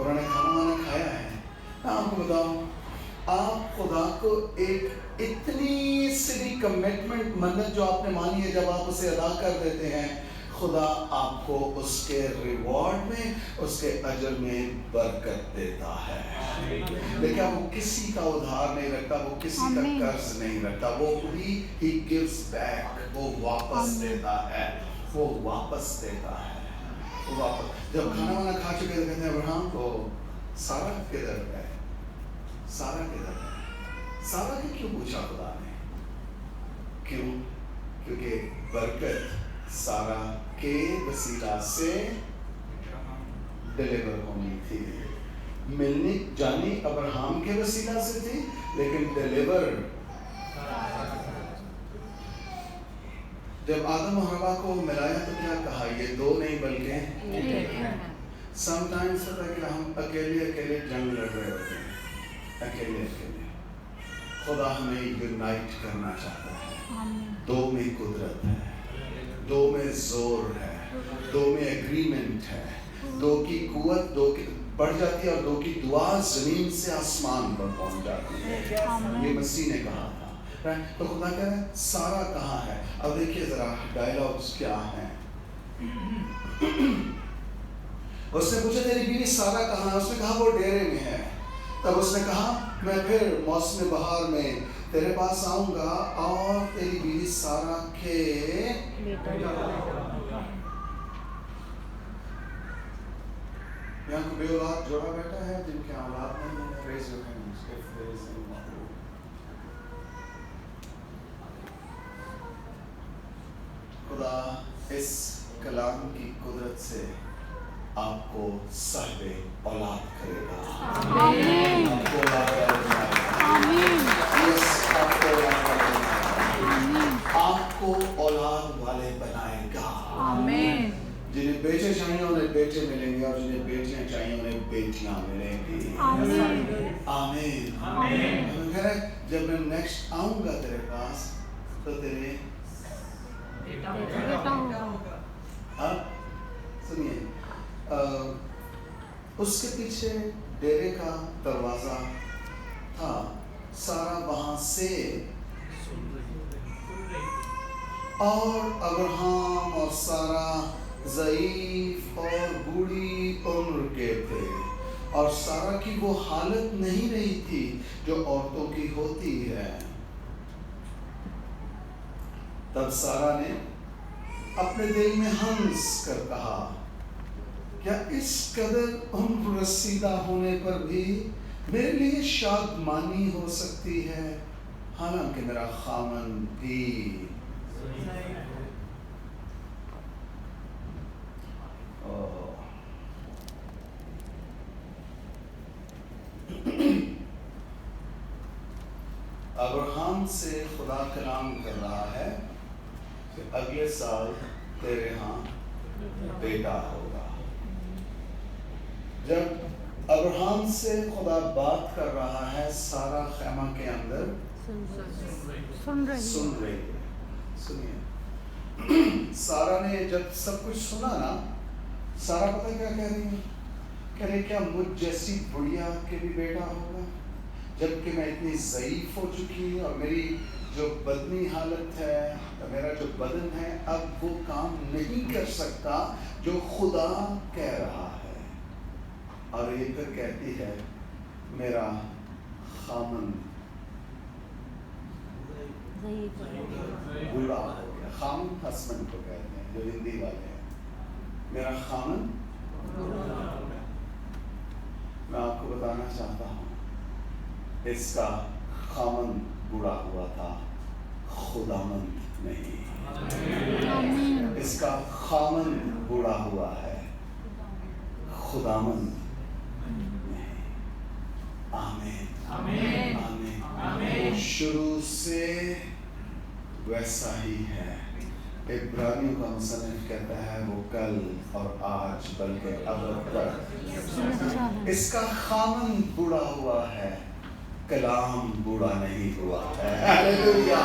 انہوں نے کھانا وانا کھایا ہے. میں آپ کو بتاؤں, آپ خدا کو ایک اتنی سی بھی کمٹمنٹ, منت جو آپ نے مانی ہے, جب آپ اسے ادا کر دیتے ہیں, خدا آپ کو اس کے ریوارڈ میں, اس کے اجر میں برکت دیتا ہے. لیکن وہ کسی کا ادھار نہیں رکھتا, وہ کسی کا قرض نہیں رکھتا, وہ ہی gives back, وہ واپس دیتا ہے, وہ واپس دیتا ہے. جب کھانا وانا کھا چکے تو کہتے ہیں ابراہم کو سارا کدھر ہے, سارا کدھر ہے. سارا نے کیوں پوچھا خدا نے؟ کیوں؟ کیونکہ برکت سارا کے وسیلہ سے ڈیلیور ہونی تھی. ملنی جانی ابراہم کے وسیلہ سے تھی, لیکن ڈیلیور جب آدم و حوا کو ملایا تو کیا کہا؟ یہ دو نہیں بلکہ سم ٹائمز ہوتا ہے کہ ہم اکیلے جنگ لڑ رہے ہوتے ہیں, اکیلے. خدا ہمیں یونائٹ کرنا چاہتا ہے. دو میں قدرت ہے, دو میں زور ہے, دو میں ایگریمنٹ ہے, دو کی قوت دو کی بڑھ جاتی ہے, اور دو کی دعا زمین سے آسمان پر پہنچ جاتی ہے. یہ مسیح نے کہا تھا. تو خدا کہہ رہا ہے سارا کہاں ہے؟ اب دیکھیے ذرا ڈائلاگز کیا ہیں. اس نے پوچھا تیری بیوی سارا کہاں ہے؟ اس نے کہا وہ ڈیرے میں ہے. تب اس نے کہا میں پھر موسم بہار میں تیرے پاس آؤں گا اور تیری بیوی سارا کے یہاں کو بے اولاد جوڑا بیٹھا ہے جن کے اولاد نہیں ہے. Raise your hands if there is any one. خدا اس کلام کی قدرت سے آپ کو صاحب اولاد کرے گا. آمین. آپ کو اولاد کرے گا. آمین. آپ کو اولاد کرے گا. آمین. آپ کو اولاد والے بنائے گا. آمین. جنہیں بیٹے چاہیے انہیں بیٹے ملیں گے, اور جنہیں بیٹیاں چاہیے انہیں بیٹیاں ملیں گی. آمین. آمین. آمین. جب میں نیکسٹ آؤں گا تیرے پاس تو تیرے بیٹا ہوگا. ہاں سنیے, اس کے پیچھے ڈیرے کا دروازہ تھا. سارا وہاں سے اور ابراہم اور سارا ضعیف اور بوڑھی عمر کے تھے, اور سارا کی وہ حالت نہیں رہی تھی جو عورتوں کی ہوتی ہے. تب سارا نے اپنے دل میں ہنس کر کہا کیا اس قدر عمر رسیدہ ہونے پر بھی میرے لیے شادمانی ہو سکتی ہے, حالانکہ میرا خامن بھی ابراہم سے خدا کلام کر رہا ہے کہ اگلے سال تیرے ہاں بیٹا ہوگا. جب ابراہم سے خدا بات کر رہا ہے, سارا خیمہ کے اندر سن رہی ہے. سنیے, سارا نے جب سب کچھ سنا نا, سارا پتہ کیا کہہ رہی ہے؟ کہہ رہی کیا مجھ جیسی بڑھیا کے بھی بیٹا ہوگا, جبکہ میں اتنی ضعیف ہو چکی ہوں, اور میری جو بدنی حالت ہے, میرا جو بدن ہے, اب وہ کام نہیں کر سکتا جو خدا کہہ رہا ہے. اور یہ پھر کہتی ہے میرا خامن بوڑھا ہو گیا. خامن ہسبینڈ کو کہتے ہیں جو ہندی والے ہیں. میرا خامن میں آپ کو بتانا چاہتا ہوں, اس کا خامن بوڑھا ہوا تھا, خداوند نہیں. اس کا خامن بوڑھا ہوا ہے, خداوند نہیں. آمین. آمین. آمین. شروع سے ویسا ہی ہے. عبرانیوں کا مصنف کہتا ہے وہ کل اور آج بلکہ اب تک. اس کا خامن بوڑھا ہوا ہے, کلام بوڑھا نہیں ہوا ہے. ہاللیلویا.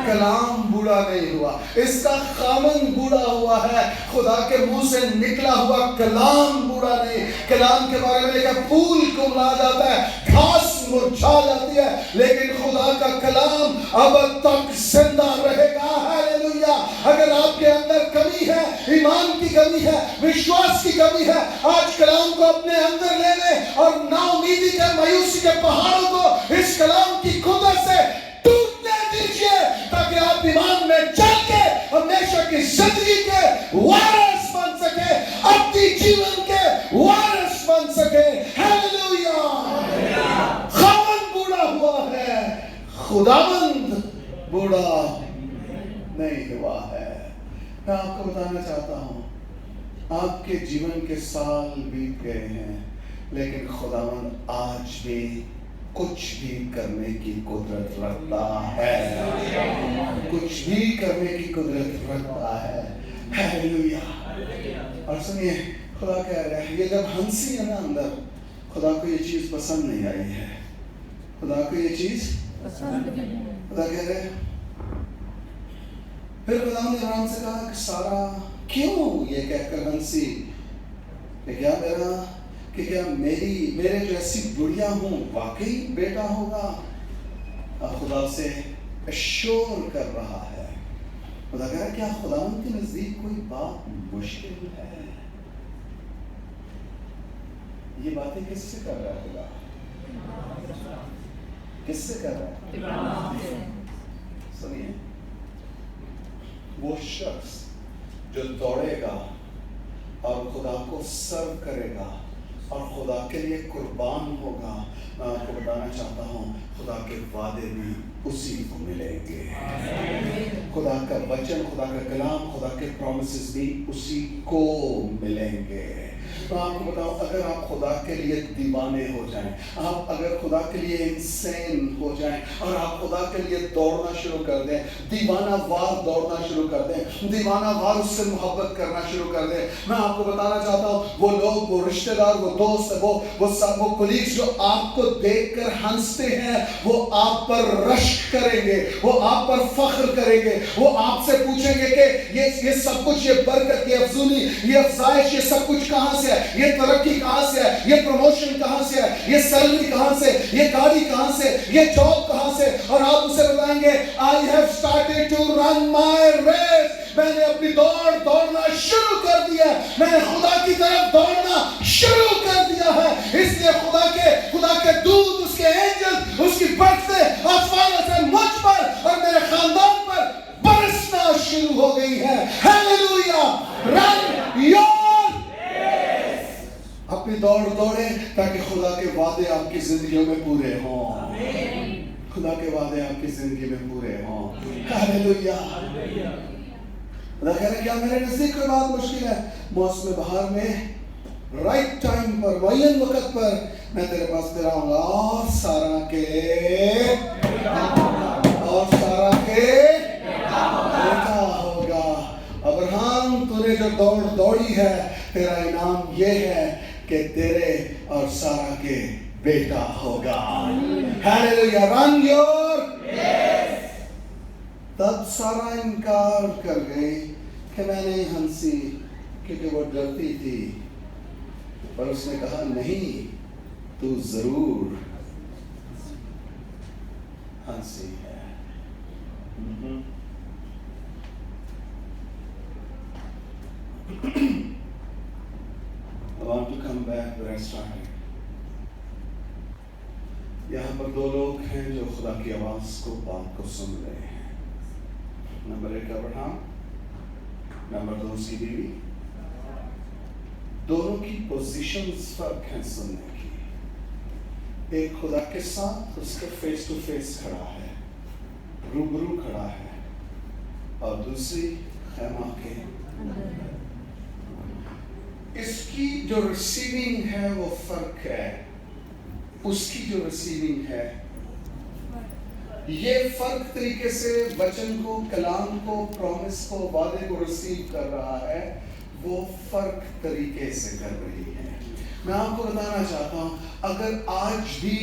کلام بوڑھا نہیں ہوا, اس کا خامن بوڑھا ہوا ہے. خدا کے منہ سے نکلا ہوا کلام بوڑھا نہیں. کلام کے بارے میں دیکھا, پھول کملا جاتا ہے, گھاس مرجھا جاتی ہے, لیکن خدا کا کلام اب تک زندہ رہے گا. ہاللیلویا. اگر آپ کے اندر کمی ہے, ایمان کی کمی ہے, وشواس کی کمی ہے, آج کلام کو اپنے اندر لے لیں اور نا امیدی کے, مایوسی کے پہاڑوں کو اس کلام کی قدرت سے ٹوٹنے دیجئے, تاکہ آپ ایمان میں چل کے ہمیشہ کی زندگی کے وارث بن سکے, اپنی جیون کے وارث بن سکے. ہاللیلویا. خاوند بوڑھا ہوا ہے, خداوند بوڑھا نہیں ہوا ہے. میں آپ کو بتانا چاہتا ہوں, آپ کے جیون کے سال بیت گئے ہیں, لیکن خداوند آج بھی کچھ بھی کرنے کی قدرت رکھتا ہے. کچھ بھی کرنے کی قدرت رکھتا ہے. ہاللیلویا. اور سنیے, خدا کہہ رہا ہے, یہ جب ہنسی ہے نا اندر, خدا کو یہ چیز پسند نہیں آئی ہے. خدا کو یہ چیز خدا کہہ رہے ہیں. پھر خدا نے ابراہیم سے کہا کہ سارا کیوں یہ کہہ کر ہنسی کہ کیا میرے جیسی بڑھیا ہوں واقعی بیٹا ہوگا. اب خدا سے اشور کر رہا ہے. خدا کہہ رہا ہے, کیا خداوند کے نزدیک کوئی بات مشکل ہے؟ یہ باتیں کس سے کر رہا ہے خدا؟ کس سے کر رہا ہے؟ سنیے, وہ شخص جو دوڑے گا اور خدا کو سرو کرے گا اور خدا کے لیے قربان ہوگا, میں آپ کو بتانا چاہتا ہوں, خدا کے وعدے بھی اسی کو ملیں گے. خدا کا وچن, خدا کا کلام, خدا کے پرومسز بھی اسی کو ملیں گے. میں آپ کو بتاؤں, اگر آپ خدا کے لیے دیوانے ہو جائیں, آپ اگر خدا کے لیے انسین ہو جائیں اور آپ خدا کے لیے دوڑنا شروع کر دیں, دیوانہ وار دوڑنا شروع کر دیں, دیوانہ وار اس سے محبت کرنا شروع کر دیں, میں آپ کو بتانا چاہتا ہوں, وہ لوگ, وہ رشتہ دار, وہ دوست, وہ کولیگز جو آپ کو دیکھ کر ہنستے ہیں, وہ آپ پر رشک کریں گے, وہ آپ پر فخر کریں گے, وہ آپ سے پوچھیں گے کہ یہ سب کچھ, یہ برکت, یہ افضولی, یہ افزائش, یہ سب کچھ کہاں سے ہے, یہ ترقی کہاں سے ہے, یہ پروموشن کہاں سے ہے, یہ سیلری کہاں سے, یہ گاڑی کہاں سے, یہ جاب کہاں سے, اور آپ اسے بتائیں گے I have started to run my race. میں نے اپنی دوڑنا شروع کر دیا, میں نے خدا کی طرف دوڑنا شروع کر دیا ہے. اس لیے خدا کے دودھ, اس کے اینجل, اس کی برکتیں آسمانوں سے مجھ پر اور میرے خاندان پر برسنا شروع ہو گئی ہے. ہاللیلویا. Run your race. اپنی دوڑیں تاکہ خدا کے وعدے آپ کی زندگیوں میں پورے ہوں. خدا کے وعدے آپ کی زندگی میں پورے ہوں. ہاللیلویا. خدا کہہ رہا ہے, کیا میرے نزدیک کوئی بات مشکل ہے؟ موسم بہار میں رائٹ ٹائم پر, معین وقت پر میں تیرے پاس پھر آؤں گا, اور سارا کے بیٹا ہوگا. ابراہیم, تو نے جو دوڑی ہے, تیرا انعام یہ ہے کہ تیرے اور سارا کے بیٹا ہوگا. ہاللیلویا. Run your race. تب سارا انکار کر گئی کہ میں نہیں ہنسی, کیونکہ وہ ڈرتی تھی. پر اس نے کہا, نہیں, تو ضرور ہنسی ہے. I want to come back where I started. یہاں پر دو لوگ ہیں جو خدا کی آواز کو, بات کو سن رہے ہیں. نمبر 1 ابراہیم, نمبر 2 اس کی بیوی. دونوں کی پوزیشنز فرق ہیں سننے کی. ایک خدا کے ساتھ اس کے فیس ٹو فیس کھڑا ہے, روبرو کھڑا ہے, اور دوسری خیمہ کے. اس کی جو ریسیونگ ہے وہ فرق ہے, اس کی جو ریسیونگ ہے یہ فرق طریقے سے وچن کو, کلام کو, پرومس کو, وعدے کو ریسیو کر رہا ہے, وہ فرق طریقے سے کر رہی ہے. میں آپ کو بتانا چاہتا ہوں, اگر آج بھی